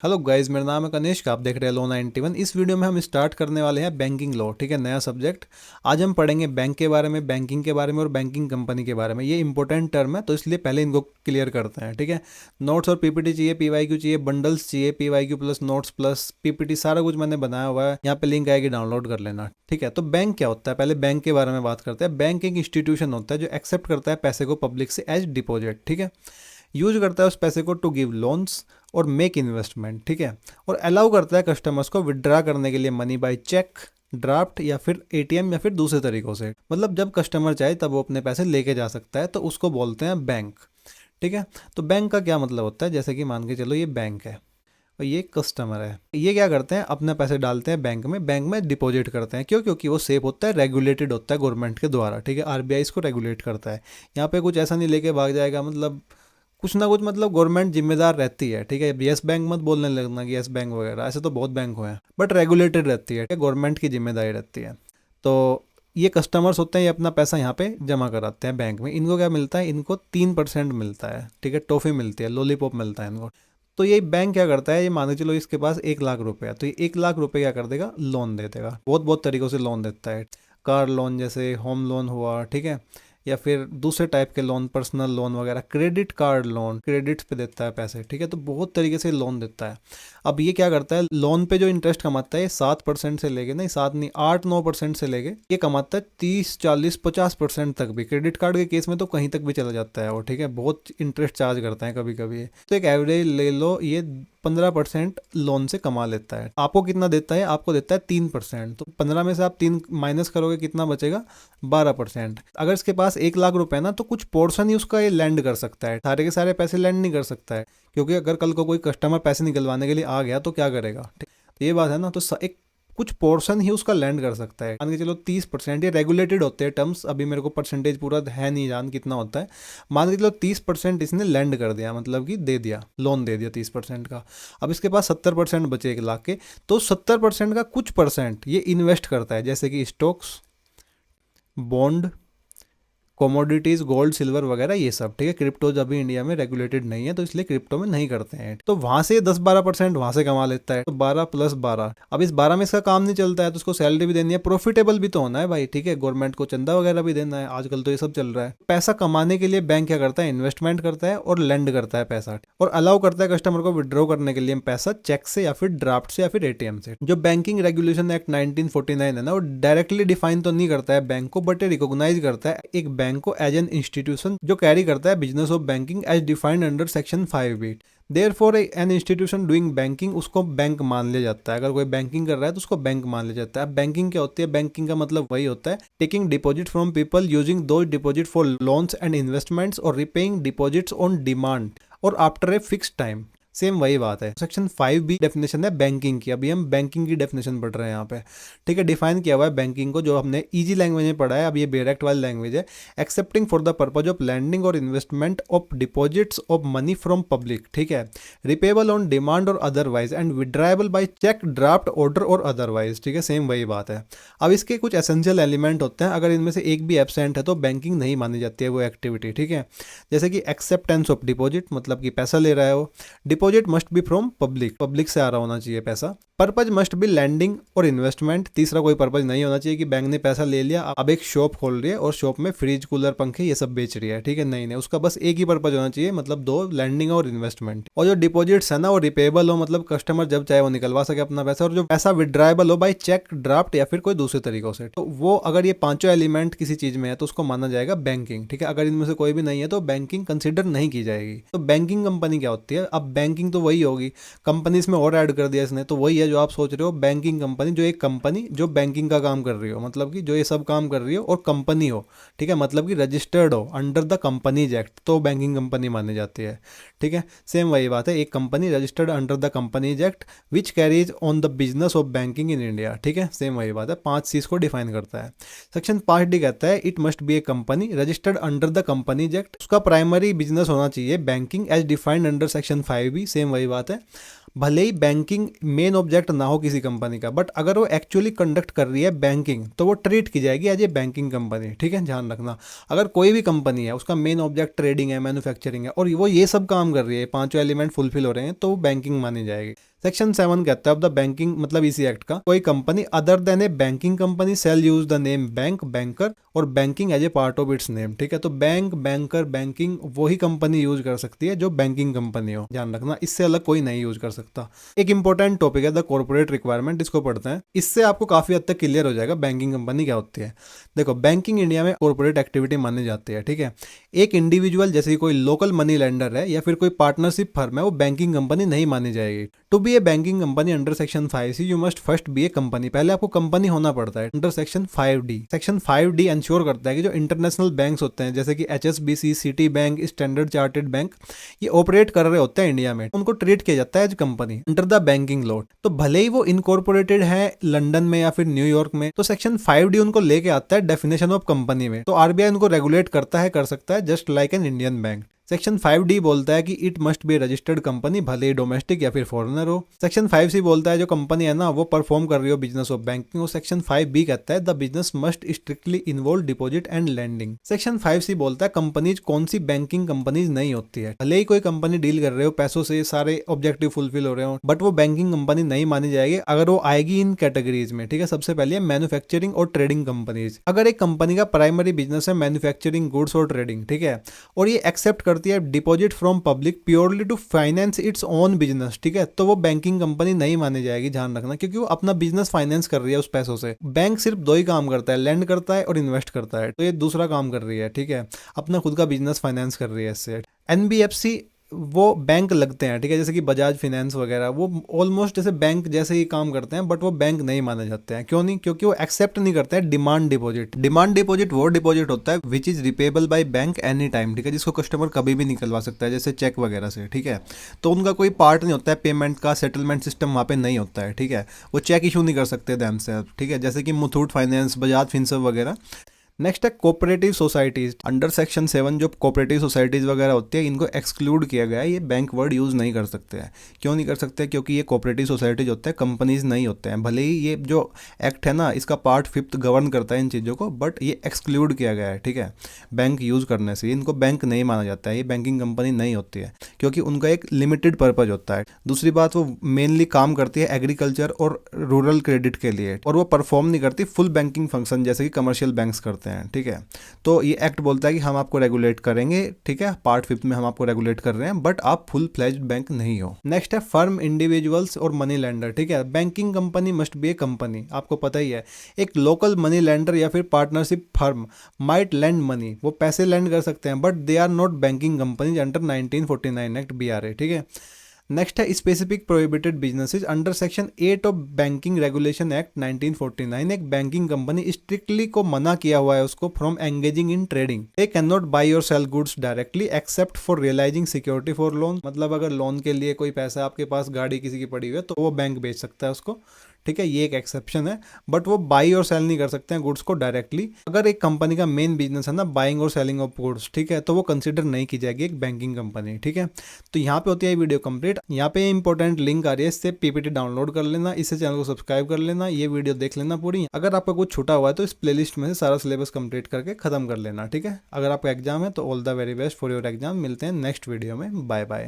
Hello guys, मेरा नाम है कनिष्क। आप देख रहे हैं लो 91। इस वीडियो में हम स्टार्ट करने वाले हैं बैंकिंग लॉ। ठीक है, नया सब्जेक्ट। आज हम पढ़ेंगे बैंक के बारे में, बैंकिंग के बारे में और बैंकिंग कंपनी के बारे में। ये इंपॉर्टेंट टर्म है तो इसलिए पहले इनको क्लियर करते हैं। ठीक है, नोट्स और पीपीटी चाहिए, पीवाईक्यू चाहिए, बंडल्स चाहिए, PYQ plus notes plus PPT, सारा कुछ मैंने बनाया हुआ है। यहाँ पे लिंक आएगी, डाउनलोड कर लेना। ठीक है, तो बैंक क्या होता है, पहले बैंक के बारे में बात करते हैं। बैंक एक इंस्टीट्यूशन होता है जो एक्सेप्ट करता है पैसे को पब्लिक से एज डिपॉजिट। ठीक है, यूज करता है उस पैसे को टू गिव लोन्स और मेक इन्वेस्टमेंट। ठीक है, और अलाउ करता है कस्टमर्स को विड्रा करने के लिए मनी बाय चेक, ड्राफ्ट या फिर एटीएम या फिर दूसरे तरीकों से। मतलब जब कस्टमर चाहे तब वो अपने पैसे लेके जा सकता है, तो उसको बोलते हैं बैंक। ठीक है, तो बैंक का क्या मतलब होता है, जैसे कि मान के चलो ये बैंक है और ये कस्टमर है। ये क्या करते हैं, अपने पैसे डालते हैं बैंक में डिपॉजिट करते हैं। क्यों? क्योंकि वो सेफ होता है, रेगुलेटेड होता है गवर्नमेंट के द्वारा। ठीक है, आरबीआई इसको रेगुलेट करता है। यहाँ पे कुछ ऐसा नहीं लेके भाग जाएगा, मतलब कुछ ना कुछ, मतलब गवर्नमेंट जिम्मेदार रहती है। ठीक है, यस बैंक मत बोलने लगना कि यस बैंक वगैरह, ऐसे तो बहुत बैंक हुए हैं, बट रेगुलेटेड रहती है, गवर्नमेंट की जिम्मेदारी रहती है। तो ये कस्टमर्स होते हैं, ये अपना पैसा यहाँ पे जमा कराते हैं बैंक में। इनको क्या मिलता है, इनको 3% मिलता है। ठीक है, टॉफी मिलती है, लॉलीपॉप मिलता है इनको। तो ये बैंक क्या करता है, ये मान के चलो इसके पास 1 लाख रुपए है, तो ये 1 लाख रुपए क्या कर देगा, लोन दे देगा। बहुत बहुत तरीकों से लोन देता है। कार लोन, जैसे होम लोन हुआ, ठीक है, या फिर दूसरे टाइप के लोन, पर्सनल लोन वगैरह, क्रेडिट कार्ड लोन, क्रेडिट्स पे देता है पैसे। ठीक है, तो बहुत तरीके से लोन देता है। अब ये क्या करता है, लोन पे जो इंटरेस्ट कमाता है, 7% से लेके, नहीं 7 नहीं 8-9% से लेके ये कमाता है 30-40-50% तक भी। क्रेडिट कार्ड के केस में तो कहीं तक भी चला जाता है वो। ठीक है, बहुत इंटरेस्ट चार्ज करता है कभी कभी। तो एक एवरेज ले लो, ये 15% लोन से कमा लेता है। आपको कितना देता है, आपको देता है 3%। तो 15 में से आप 3 माइनस करोगे, कितना बचेगा, 12%। अगर इसके पास 1 लाख रुपए ना, तो कुछ पोर्शन ही उसका ये लैंड कर सकता है, सारे के सारे पैसे लैंड नहीं कर सकता है। क्योंकि अगर कल को कोई कस्टमर पैसे निकलवाने के लिए आ गया तो क्या करेगा। ठीक, तो ये बात है ना। तो एक कुछ पोर्शन ही उसका लैंड कर सकता है। मान के चलो 30%, ये रेगुलेटेड होते हैं टर्म्स, अभी मेरे को परसेंटेज पूरा है नहीं जान कितना होता है। मान के चलो 30% इसने लैंड कर दिया, मतलब कि दे दिया, लोन दे दिया 30% का। अब इसके पास 70% बचे 1 लाख के, तो 70% का कुछ परसेंट ये इन्वेस्ट करता है, जैसे कि stocks, bond, commodities, gold, silver वगैरह, ये सब। ठीक है, क्रिप्टोज अभी इंडिया में रेगुलेटेड नहीं है, तो इसलिए क्रिप्टो में नहीं करते हैं। तो वहां से 10-12% वहां से कमा लेता है, तो 12+12। अब इस 12 में इसका काम नहीं चलता है तो उसको सैलरी भी देनी है, प्रॉफिटेबल भी तो होना है भाई। ठीक है, गवर्नमेंट को चंदा वगैरह भी देना है, आजकल तो ये सब चल रहा है। पैसा कमाने के लिए बैंक क्या करता है, इन्वेस्टमेंट करता है और लेंड करता है पैसा, और अलाउ करता है कस्टमर को विड्रॉ करने के लिए पैसा चेक से या फिर ड्राफ्ट से या फिर एटीएम से। जो बैंकिंग रेगुलेशन एक्ट 1949 है ना, वो डायरेक्टली डिफाइन तो नहीं करता है बैंक को, बट रिकॉग्नाइज करता है एक बैंक को एज एन इंस्टीट्यूशन जो कैरी करता है business of banking as defined under section 5B। Therefore an institution doing banking, उसको बैंक मान लिया जाता है। अगर कोई बैंकिंग कर रहा है तो उसको बैंक मान लिया जाता है। बैंकिंग क्या होती है, बैंकिंग का मतलब वही होता है, taking deposit from people using दो deposit for loans and investments और रिपेइंग डिपॉजिट्स ऑन डिमांड और after a fix time. Same वही बात है। सेक्शन 5B डेफिनेशन है बैंकिंग की। अभी हम बैंकिंग की डेफिनेशन पढ़ रहे हैं यहाँ पे। ठीक है, डिफाइन किया हुआ है बैंकिंग को, जो हमने इजी लैंग्वेज में पढ़ा है। अब ये डायरेक्ट वाली लैंग्वेज है। Accepting for the purpose of lending or investment of deposits of money from public. ठीक है, repayable on demand or otherwise and withdrawable by cheque, draft, order or otherwise. ठीक है, सेम वही बात है। अब इसके कुछ एसेंशियल एलिमेंट होते हैं, अगर इनमें से एक भी एब्सेंट है तो बैंकिंग नहीं मानी जाती है वो एक्टिविटी। ठीक है, जैसे कि एक्सेप्टेंस ऑफ डिपॉजिट, मतलब कि पैसा ले रहा है वो। Deposit must be from public, public से आ रहा होना चाहिए पैसा। Purpose must be landing or investment. तीसरा कोई पर्पज नहीं होना चाहिए कि बैंक ने पैसा ले लिया, अब एक शॉप खोल रही है और शॉप में फ्रिज, कूलर, पंखे ये सब बेच रही है। ठीक है, नहीं नहीं, उसका बस एक ही पर्पज होना चाहिए, मतलब दो, लैंडिंग और इन्वेस्टमेंट। और जो डिपॉजिट्स है ना, वो रिपेबल हो, मतलब कस्टमर जब चाहे वो निकलवा सके अपना पैसा, और जो पैसा विड्राएबल हो बाई चेक, ड्राफ्ट या फिर कोई दूसरे तरीकों से। तो वो अगर ये पांचों एलिमेंट किसी चीज में है तो उसको माना जाएगा बैंकिंग। ठीक है, अगर इनमें से कोई भी नहीं है तो बैंकिंग कंसिडर नहीं की जाएगी। तो बैंकिंग कंपनी क्या होती है, अब बैंकिंग तो वही होगी, कंपनीज में और ऐड कर दिया इसने, तो वही है जो आप सोच रहे हो, बैंकिंग कंपनी, जो एक कंपनी जो बैंकिंग का काम कर रही हो, मतलब कि जो ये सब काम कर रही हो और कंपनी हो। ठीक है, मतलब कि रजिस्टर्ड हो अंडर द कंपनीज एक्ट, तो बैंकिंग कंपनी मानी जाती है। ठीक है, सेम वही बात है, एक company registered under the companies act which carries on the business of banking in India. ठीक है, सेम वही बात है, 5 चीज को डिफाइन करता है। सेक्शन 5D कहता है it must be a company registered under the companies act, उसका प्राइमरी बिजनेस होना चाहिए banking as defined under section 5B। Same वही बात है। भले ही बैंकिंग मेन ऑब्जेक्ट ना हो किसी कंपनी का, बट अगर वो एक्चुअली कंडक्ट कर रही है बैंकिंग तो वो ट्रीट की जाएगी एज ए बैंकिंग कंपनी, ठीक है, ध्यान रखना। अगर कोई भी कंपनी है उसका मेन ऑब्जेक्ट ट्रेडिंग है, मैन्युफैक्चरिंग है, और वो ये सब काम कर रही है, पांचों एलिमेंट फुलफिल हो रहे हैं, तो वो बैंकिंग मानी जाएगी। सेक्शन 7 कहता है ऑफ द बैंकिंग, मतलब इसी एक्ट का, कोई company other than a banking company shall use the name bank, banker और banking as a part of its name, ठीक है। तो बैंक, बैंकर, बैंकिंग वही कंपनी यूज कर सकती है जो बैंकिंग कंपनी हो, ध्यान रखना, इससे अलग कोई नहीं यूज कर सकता। एक इंपॉर्टेंट टॉपिक है द कॉर्पोरेट रिक्वायरमेंट, इसको पढ़ते हैं, इससे आपको काफी हद तक क्लियर हो जाएगा बैंकिंग कंपनी क्या होती है। देखो, बैंकिंग इंडिया में कॉर्पोरेट एक्टिविटी मानी जाती है, ठीक है। एक इंडिविजुअल जैसे कोई लोकल मनी लेंडर है या फिर कोई पार्टनरशिप फर्म है, वो बैंकिंग कंपनी नहीं मानी जाएगी। To be a banking company under section 5C you must first be a company, पहले आपको कंपनी होना पड़ता है under section 5D। Section 5D ensure करता है कि जो इंटरनेशनल बैंक्स होते हैं जैसे कि HSBC, city bank, standard chartered bank, ये ऑपरेट कर रहे होते हैं इंडिया में, उनको ट्रीट किया जाता है as company under the banking law. तो भले ही वो इनकॉर्पोरेटेड है लंदन में या फिर न्यूयॉर्क में, तो सेक्शन 5D उनको लेके आता है डेफिनेशन ऑफ कंपनी में, तो RBI उनको रेगुलेट करता है, कर सकता है, just like an Indian bank. Section 5D बोलता है कि it must be registered company, भले ही डोमेस्टिक या फिर फॉरेनर हो। सेक्शन 5C बोलता है जो कंपनी है ना वो परफॉर्म कर रही हो बिजनेस ऑफ बैंकिंग। और सेक्शन 5B कहता है the business must strictly involve deposit and lending. Section 5C बोलता है कंपनीज कौन सी बैंकिंग कंपनीज नहीं होती है, भले ही कोई कंपनी डील कर रहे हो पैसों से, सारे ऑब्जेक्टिव फुलफिल हो रहे हो, बट वो बैंकिंग कंपनी नहीं मानी जाएगी अगर वो आएगी इन कैटेगरीज में, ठीक है। सबसे पहले मैन्युफैक्चरिंग और ट्रेडिंग कंपनीज, अगर एक कंपनी का प्राइमरी बिजनेस है मैन्युफैक्चरिंग गुड्स और ट्रेडिंग, ठीक है, और ये एक्सेप्ट करती है deposit from public purely to finance its own business, ठीक है, तो वो बैंकिंग कंपनी नहीं मानी जाएगी, ध्यान रखना, क्योंकि वो अपना बिजनेस फाइनेंस कर रही है उस पैसों से। बैंक सिर्फ दो ही काम करता है, लैंड करता है और इन्वेस्ट करता है, तो ये दूसरा काम कर रही है, ठीक है, अपना खुद का बिजनेस फाइनेंस कर रही है इससे। NBFC वो बैंक लगते हैं, ठीक है, जैसे कि बजाज फाइनेंस वगैरह, वो ऑलमोस्ट जैसे बैंक जैसे ही काम करते हैं, बट वो बैंक नहीं माने जाते हैं। क्यों नहीं? क्योंकि वो एक्सेप्ट नहीं करते हैं डिमांड डिपॉजिट। डिमांड डिपॉजिट वो डिपॉजिट होता है which is repayable by bank any time, ठीक है, जिसको कस्टमर कभी भी निकलवा सकता है, जैसे चेक वगैरह से, ठीक है। तो उनका कोई पार्ट नहीं होता है पेमेंट का, सेटलमेंट सिस्टम वहाँ पे नहीं होता है, ठीक है, वो चेक इशू नहीं कर सकते दैन से, ठीक है, जैसे कि मुथूट फाइनेंस, बजाज फिनसर्व वगैरह। नेक्स्ट है कोऑपरेटिव सोसाइटीज, अंडर सेक्शन 7 जो कोऑपरेटिव सोसाइटीज वगैरह होती है इनको एक्सक्लूड किया गया है, ये बैंक वर्ड यूज़ नहीं कर सकते हैं। क्यों नहीं कर सकते? क्योंकि ये कोऑपरेटिव सोसाइटीज होते हैं, कंपनीज नहीं होते हैं। भले ही ये जो एक्ट है ना इसका पार्ट 5 गवर्न करता है इन चीज़ों को, बट ये एक्सक्लूड किया गया है, ठीक है, बैंक यूज़ करने से। इनको बैंक नहीं माना जाता है, ये बैंकिंग कंपनी नहीं होती है, क्योंकि उनका एक लिमिटेड पर्पज होता है। दूसरी बात, वो मेनली काम करती है एग्रीकल्चर और रूरल क्रेडिट के लिए, और वो परफॉर्म नहीं करती फुल बैंकिंग फंक्शन जैसे कि कमर्शियल बैंक्स करते हैं, ठीक है। तो ये एक्ट बोलता है कि हम आपको रेगुलेट करेंगे, ठीक है, पार्ट 5 में हम आपको रेगुलेट कर रहे हैं, बट आप फुल फ्लेज्ड बैंक नहीं हो। नेक्स्ट है फर्म, इंडिविजुअल्स और मनी लेंडर, ठीक है। Banking company must be a company, आपको पता ही है। एक लोकल मनी लेंडर या फिर partnership firm might lend money, वो पैसे लेंड कर सकते हैं, but they are not banking companies under 1949 act BRA, ठीक है। नेक्स्ट है specific prohibited businesses, under section 8 of banking regulation act 1949 एक बैंकिंग कंपनी स्ट्रिक्टली को मना किया हुआ है उसको from engaging in trading. They can not buy or sell goods directly except for realizing security for loan, मतलब अगर लोन के लिए कोई पैसा आपके पास गाड़ी किसी की पड़ी हुई है तो वो बैंक बेच सकता है उसको, ठीक है, ये एक एक्सेप्शन है, बट वो बाई और सेल नहीं कर सकते हैं गुड्स को डायरेक्टली। अगर एक कंपनी का मेन बिजनेस है ना बाइंग और सेलिंग ऑफ गुड्स, ठीक है, तो वो कंसिडर नहीं की जाएगी एक बैंकिंग कंपनी, ठीक है। तो यहाँ पे होती है वीडियो कंप्लीट। यहाँ पे इंपॉर्टेंट लिंक आ रही है, इससे PPT डाउनलोड कर लेना, इससे चैनल को सब्सक्राइब कर लेना, ये वीडियो देख लेना पूरी। अगर आपका कुछ छूटा हुआ है तो इस प्लेलिस्ट में से सारा सिलेबस कंप्लीट करके खत्म कर लेना, ठीक है। अगर आपका एग्जाम है तो all the very best for your exam. मिलते हैं नेक्स्ट वीडियो में, बाय बाय।